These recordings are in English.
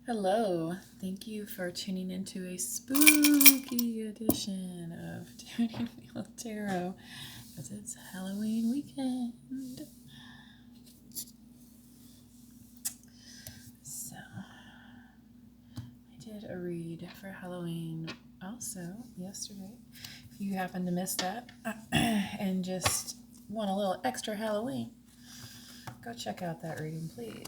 Hello, thank you for tuning into a spooky edition of Tuning Wheel Tarot because it's Halloween weekend. So, I did a read for Halloween also yesterday. If you happen to miss that and just want a little extra Halloween, go check out that reading, please.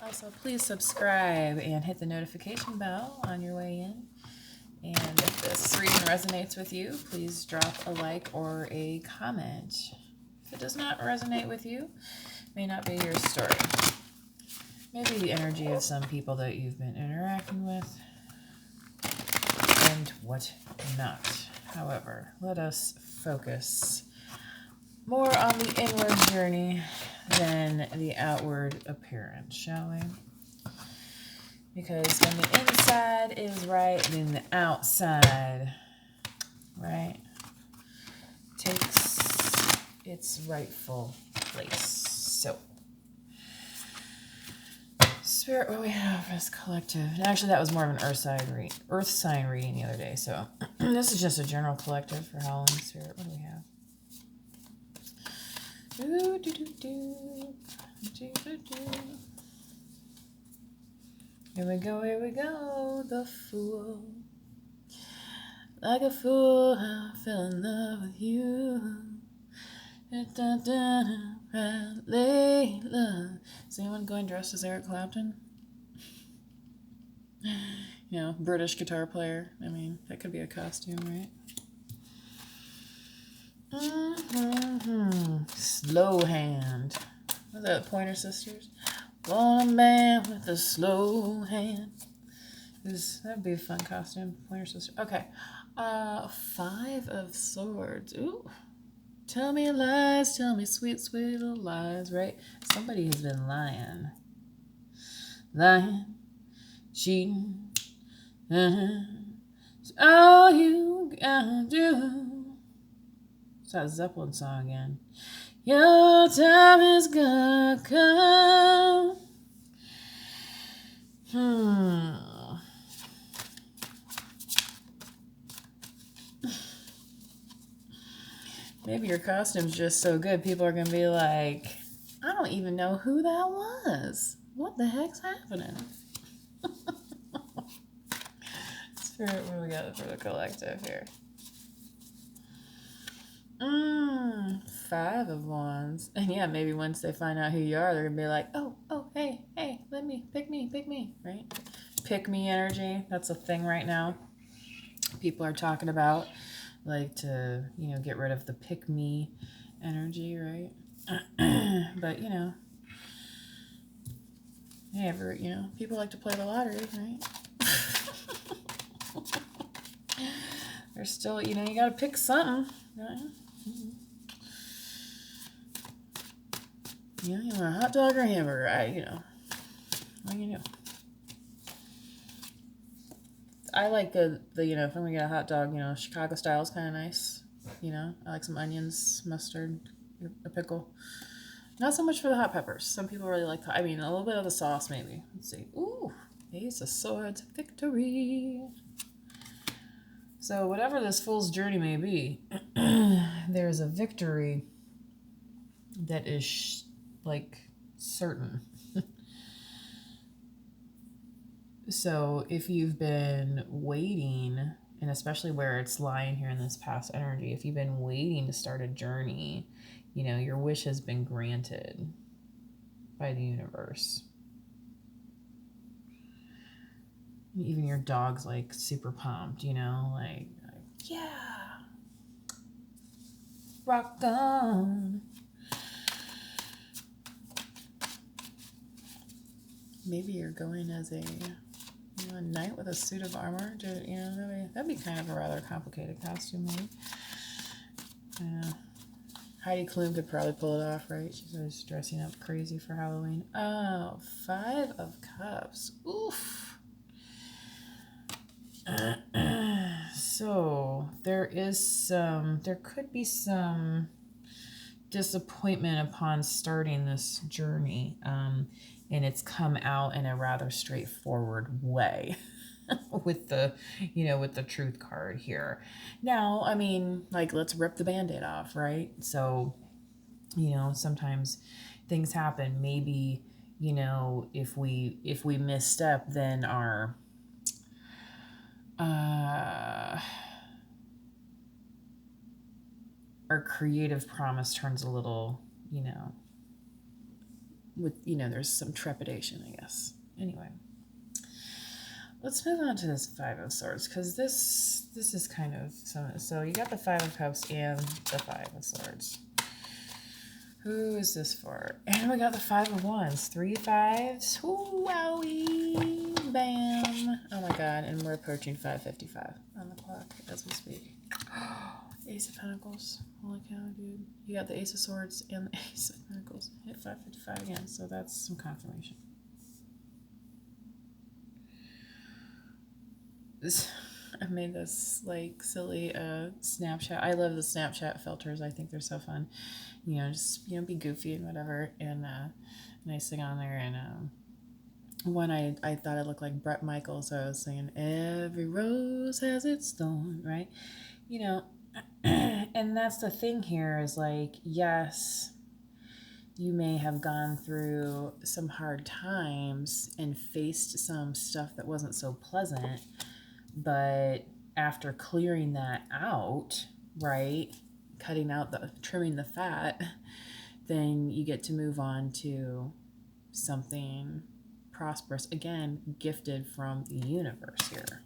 Also, please subscribe and hit the notification bell on your way in. And if this reading resonates with you, please drop a like or a comment. If it does not resonate with you, it may not be your story. Maybe the energy of some people that you've been interacting with and what not. However, let us focus more on the inward journey than the outward appearance, shall we? Because when the inside is right, then the outside, right, takes its rightful place. So, Spirit, what we have is collective. And actually, that was more of an earth sign reading the other day. So, this is just a general collective for Halloween. Spirit, what do we have? Here we go, the Fool. Like a fool, I fell in love with you. Layla. Is anyone going dressed as Eric Clapton? You know, British guitar player. I mean, that could be a costume, right? Slow hand. Was that the Pointer Sisters? Want a man with a slow hand. That'd be a fun costume. Pointer Sisters. Okay. 5 of Swords. Ooh. Tell me lies. Tell me sweet, sweet little lies, right? Somebody has been lying. Lying. Cheating. It's all you gotta do. It's that Zeppelin song again. Your time is gonna come. Maybe your costume's just so good, people are gonna be like, I don't even know who that was. What the heck's happening? Spirit, what do we got for the collective here? 5 of Wands. And yeah, maybe once they find out who you are, they're gonna be like, oh, hey, pick me, right? Pick me energy. That's a thing right now. People are talking about, like, to, get rid of the pick me energy, right? But, hey, people like to play the lottery, right? There's still, you gotta pick something, right? You want a hot dog or a hamburger? What do you do? I like the if I'm gonna get a hot dog, Chicago style is kind of nice. I like some onions, mustard, a pickle. Not so much for the hot peppers. Some people really like, a little bit of the sauce maybe. Let's see. Ooh, Ace of Swords, victory. So whatever this fool's journey may be, there's a victory that is certain. So if you've been waiting, and especially where it's lying here in this past energy, if you've been waiting to start a journey, your wish has been granted by the universe. Even your dog's super pumped, yeah, rock on. Maybe you're going as a knight with a suit of armor. That'd be kind of a rather complicated costume, maybe. Heidi Klum could probably pull it off, right? She's always dressing up crazy for Halloween. Oh, 5 of Cups. Oof. So there could be some disappointment upon starting this journey. and it's come out in a rather straightforward way with the, with the truth card here. Now, I mean, like, let's rip the Band-Aid off, right? So, sometimes things happen. Maybe, if we misstep, then our creative promise turns a little, with, there's some trepidation, I guess. Anyway, let's move on to this Five of Swords, because this is kind of, so you got the Five of Cups and the Five of Swords. Who is this for? And we got the Five of Wands. 3 5s. Ooh, wowie. Bam. Oh my god. And we're approaching 5:55 on the clock as we speak. Ace of Pentacles. Holy cow, dude. You got the Ace of Swords and the Ace of Pentacles. Hit 5:55 again. So that's some confirmation. I made this like silly Snapchat. I love the Snapchat filters. I think they're so fun. Just be goofy and whatever. And nice thing on there. And one I thought it looked like Bret Michaels, so I was singing "Every Rose Has Its Thorn," right? And that's the thing here is like, yes, you may have gone through some hard times and faced some stuff that wasn't so pleasant. But after clearing that out, right, trimming the fat, then you get to move on to something prosperous. Again, gifted from the universe here.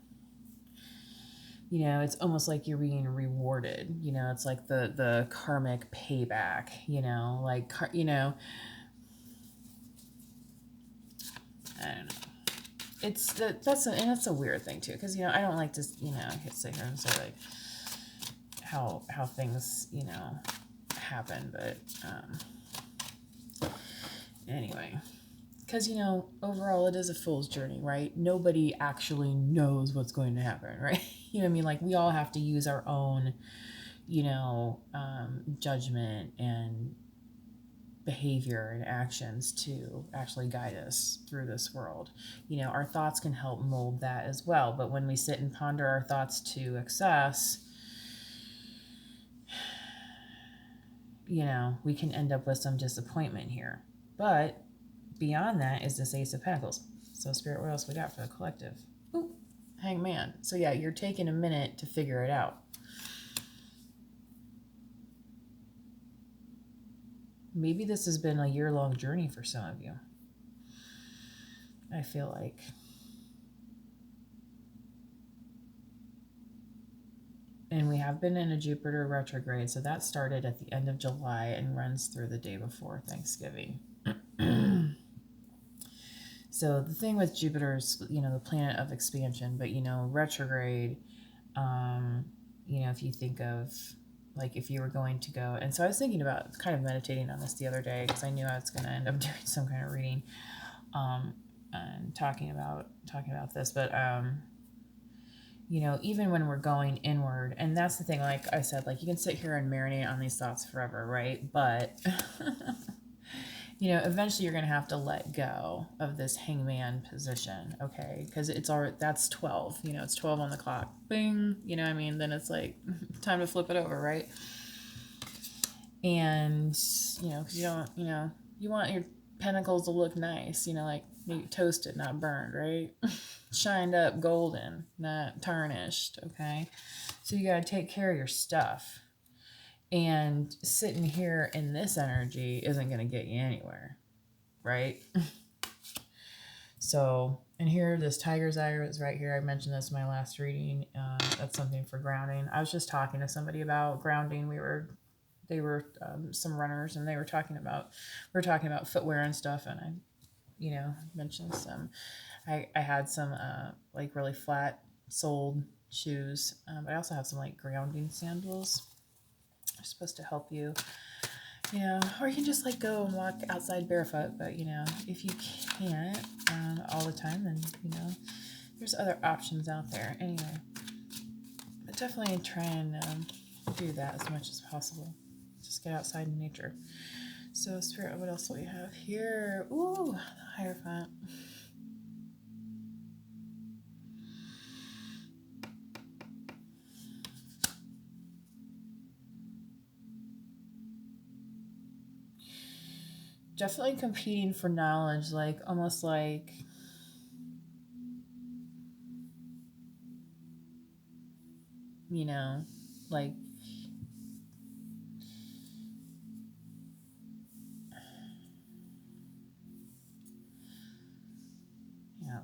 It's almost like you're being rewarded. It's like the karmic payback, like, I don't know. That's a weird thing too, because I don't like to sit here and say like how things happen, but anyway, because overall it is a fool's journey, right? Nobody actually knows what's going to happen, right? What I mean? Like, we all have to use our own judgment and behavior and actions to actually guide us through this world. Our thoughts can help mold that as well, but when we sit and ponder our thoughts to excess, we can end up with some disappointment here. But beyond that is this Ace of Pentacles. So Spirit, what else we got for the collective? Ooh, Hangman. So yeah, you're taking a minute to figure it out. Maybe this has been a year-long journey for some of you. I feel like. And we have been in a Jupiter retrograde, so that started at the end of July and runs through the day before Thanksgiving. So the thing with Jupiter is, the planet of expansion, but, retrograde, if you think of, like, if you were going to go, and so I was thinking about kind of meditating on this the other day, because I knew I was going to end up doing some kind of reading, and talking about this, but, even when we're going inward, and that's the thing, like I said, like, you can sit here and marinate on these thoughts forever, right? But, eventually you're going to have to let go of this hangman position, okay? Because that's 12, it's 12 on the clock. Bing, then it's like time to flip it over, right? And, because you don't, you want your pentacles to look nice, like maybe toasted, not burned, right? Shined up, golden, not tarnished, okay? So you got to take care of your stuff. And sitting here in this energy isn't going to get you anywhere, right? So, and here, this tiger's eye is right here. I mentioned this in my last reading. That's something for grounding. I was just talking to somebody about grounding. They were some runners, and we were talking about footwear and stuff. And I, mentioned some. I had some like really flat soled shoes, but I also have some like grounding sandals. They're supposed to help you, or you can just like go and walk outside barefoot. But if you can't all the time, then there's other options out there. Anyway, but definitely try and do that as much as possible. Just get outside in nature. So Spirit, what else do we have here? Ooh, Hierophant. Definitely competing for knowledge, like almost like like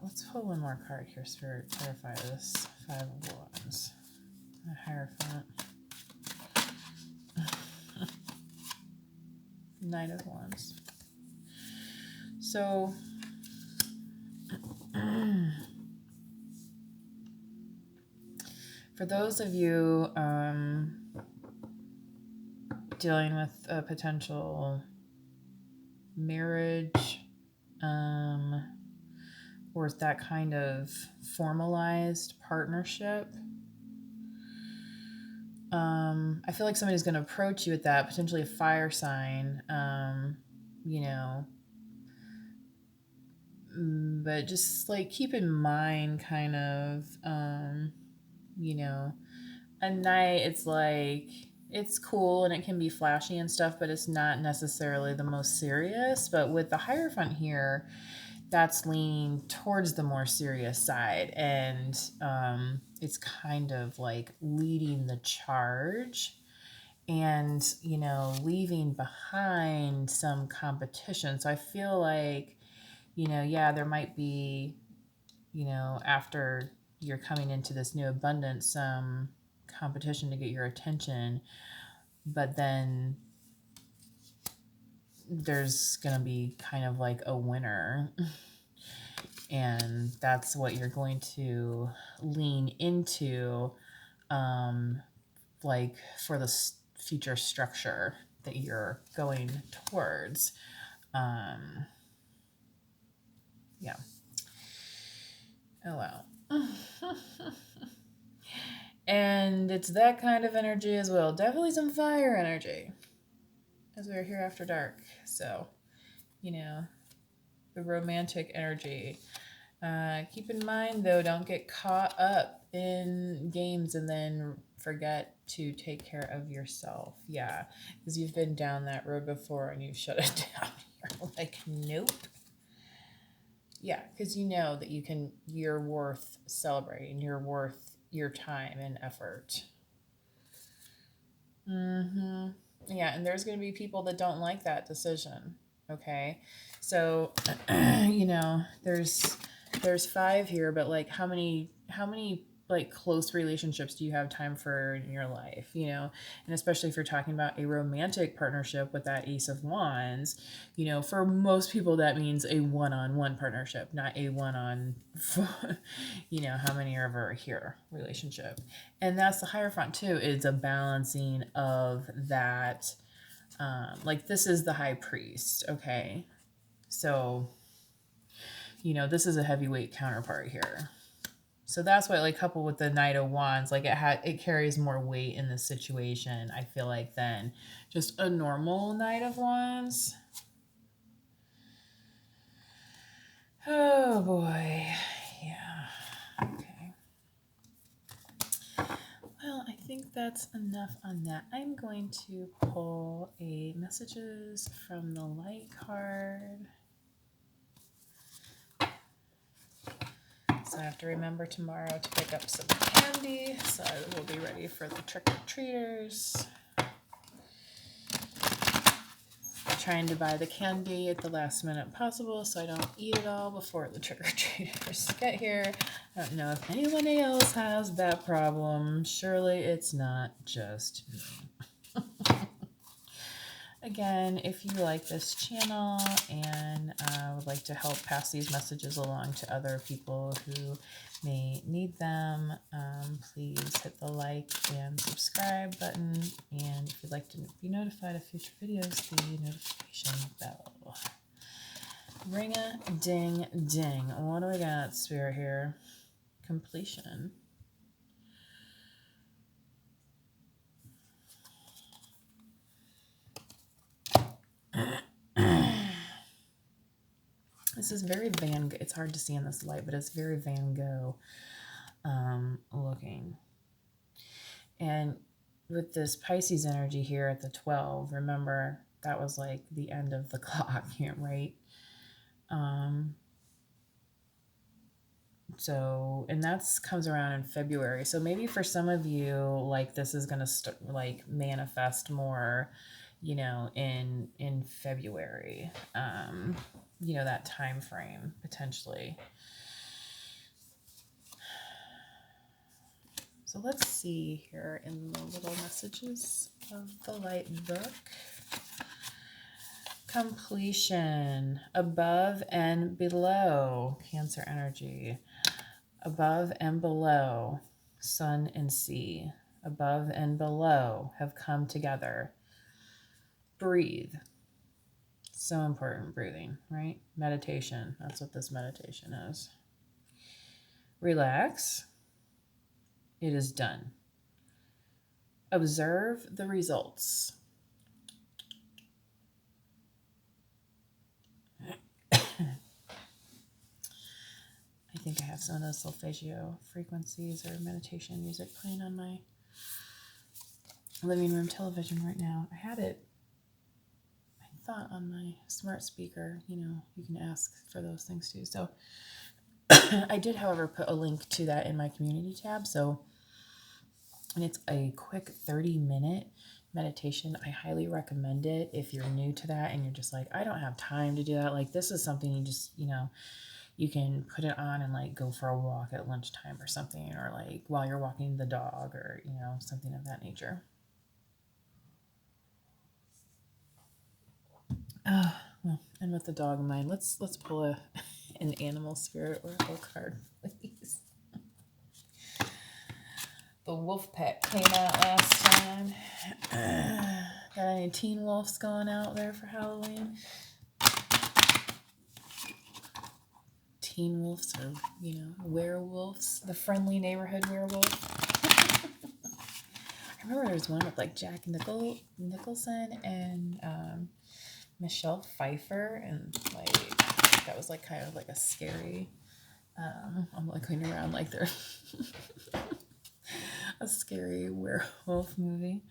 let's pull one more card here, Spirit. Clarify this. 5 of Wands. A Hierophant. Knight of Wands. So, for those of you dealing with a potential marriage, or that kind of formalized partnership, I feel like somebody's going to approach you with that, potentially a fire sign, but just like keep in mind kind of, a knight, it's like, it's cool and it can be flashy and stuff, but it's not necessarily the most serious. But with the Hierophant here, that's leaning towards the more serious side, and it's kind of like leading the charge and leaving behind some competition. So I feel like there might be after you're coming into this new abundance, some competition to get your attention, but then there's gonna be kind of like a winner, and that's what you're going to lean into, like for the future structure that you're going towards. Yeah. Oh wow. And it's that kind of energy as well. Definitely some fire energy, as we're here after dark. So, the romantic energy. Keep in mind, though, don't get caught up in games and then forget to take care of yourself. Yeah, because you've been down that road before and you shut it down. You're like, nope. Yeah, because you know that you're worth celebrating. You're worth your time and effort. Yeah, and there's going to be people that don't like that decision. Okay, so there's 5 here, but like how many like close relationships do you have time for in your life? And especially if you're talking about a romantic partnership with that Ace of Wands, for most people that means a one-on-one partnership, not a one-on how many are ever here relationship. And that's the Hierophant too. It's a balancing of that. Like this is the High Priest, okay? So, this is a heavyweight counterpart here. So that's why, like, coupled with the Knight of Wands, like it carries more weight in this situation, I feel like, than just a normal Knight of Wands. Oh boy, yeah. Okay. Well, I think that's enough on that. I'm going to pull a messages from the light card. So I have to remember tomorrow to pick up some candy, so we'll be ready for the trick-or-treaters. Trying to buy the candy at the last minute possible so I don't eat it all before the trick-or-treaters get here. I don't know if anyone else has that problem. Surely it's not just me. Again, if you like this channel and would like to help pass these messages along to other people who may need them, please hit the like and subscribe button. And if you'd like to be notified of future videos, the notification bell. Ring-a-ding-ding. What do we got, Spirit, here? Completion. This is very it's hard to see in this light, but it's very Van Gogh looking. And with this Pisces energy here at the 12, remember that was like the end of the clock here, right? So, and that's comes around in February. So maybe for some of you, like this is going to like manifest more, you know, in February, you know, that time frame potentially. So let's see here in the little messages of the light book. Completion, above and below, Cancer energy. Above and below, sun and sea. Above and below have come together. Breathe. So important, breathing, right? Meditation, that's what this meditation is. Relax. It is done. Observe the results. I think I have some of those solfeggio frequencies or meditation music playing on my living room television right now. I had it, I thought, on my smart speaker. You know, you can ask for those things too. So I did, however, put a link to that in my community tab. So, and it's a quick 30-minute meditation. I highly recommend it if you're new to that and you're just like, I don't have time to do that. Like, this is something you just, you know, you can put it on and like go for a walk at lunchtime or something, or like while you're walking the dog, or, you know, something of that nature. Well, and with the dog in mind, let's pull an animal spirit oracle card, please. The wolf pet came out last time. Got any teen wolves going out there for Halloween? Teen wolves, or, you know, werewolves, the friendly neighborhood werewolf. I remember there was one with like Jack Nicholson and Michelle Pfeiffer, and like that was like kind of like a scary. I'm like going around like they're a scary werewolf movie.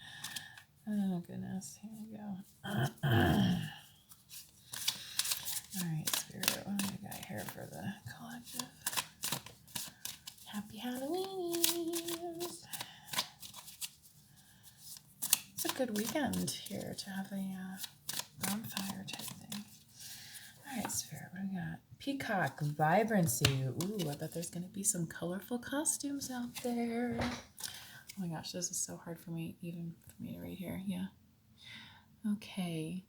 Oh goodness, here we go. All right, Spirit, what do we got here for the collective? Happy Halloween! It's a good weekend here to have a bonfire type thing. All right, Spirit, what do we got? Peacock, vibrancy. Ooh, I bet there's going to be some colorful costumes out there. Oh my gosh, this is so hard for me, even for me to read here. Yeah. Okay.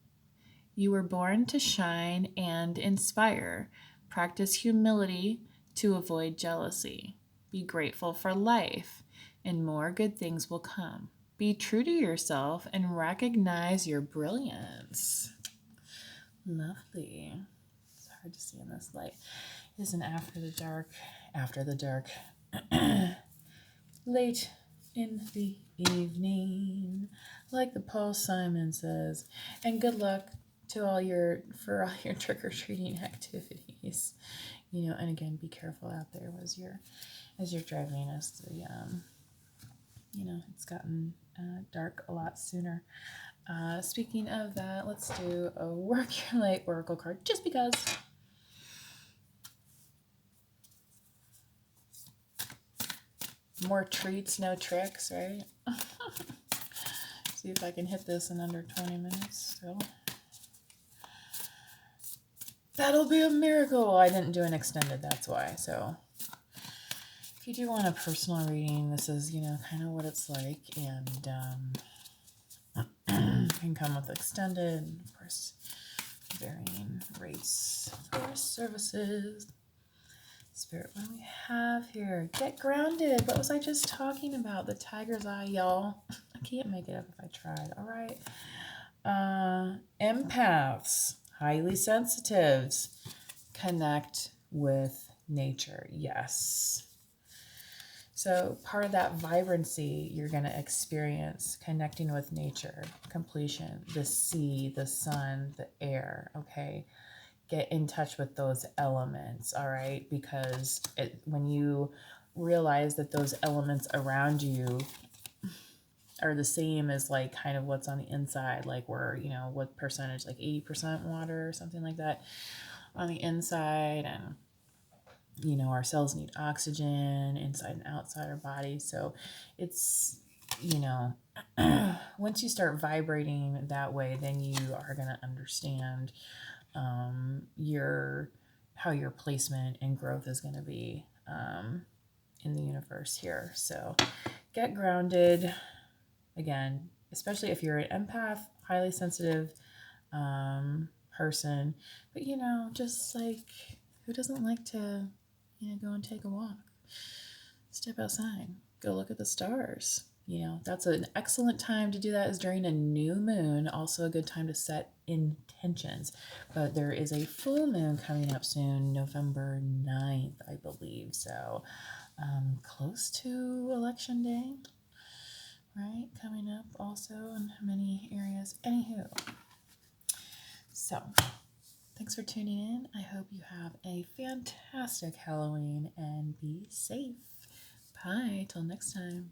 You were born to shine and inspire. Practice humility to avoid jealousy. Be grateful for life, and more good things will come. Be true to yourself and recognize your brilliance. Lovely. It's hard to see in this light. It is an after the dark, late in the evening, like the Paul Simon says. And good luck to all your trick-or-treating activities. You know, and again, be careful out there as you're driving, as the you know, it's gotten dark a lot sooner. Speaking of that, let's do a work your light oracle card, just because. More treats, no tricks, right? See if I can hit this in under 20 minutes. So that'll be a miracle. I didn't do an extended, that's why. So if you do want a personal reading, this is, you know, kind of what it's like, and can come with extended, and of course, varying rates for services. Spirit, what do we have here? Get grounded. What was I just talking about? The tiger's eye, y'all. I can't make it up if I tried. All right. Empaths, highly sensitives, connect with nature. Yes. So part of that vibrancy you're going to experience connecting with nature, completion, the sea, the sun, the air, okay? get in touch with those elements, all right? Because when you realize that those elements around you are the same as like kind of what's on the inside, like we're, you know, what percentage, like 80% water or something like that on the inside, and you know, our cells need oxygen inside and outside our body. So it's, you know, once you start vibrating that way, then you are going to understand how your placement and growth is going to be in the universe here. So get grounded. Again, especially if you're an empath, highly sensitive person, but you know, just like, who doesn't like to, you know, go and take a walk, step outside, go look at the stars? You know, that's an excellent time to do that, is during a new moon. Also a good time to set intentions. But there is a full moon coming up soon, November 9th, I believe. So close to election day, right? Coming up also in many areas. Anywho, so thanks for tuning in. I hope you have a fantastic Halloween and be safe. Bye, till next time.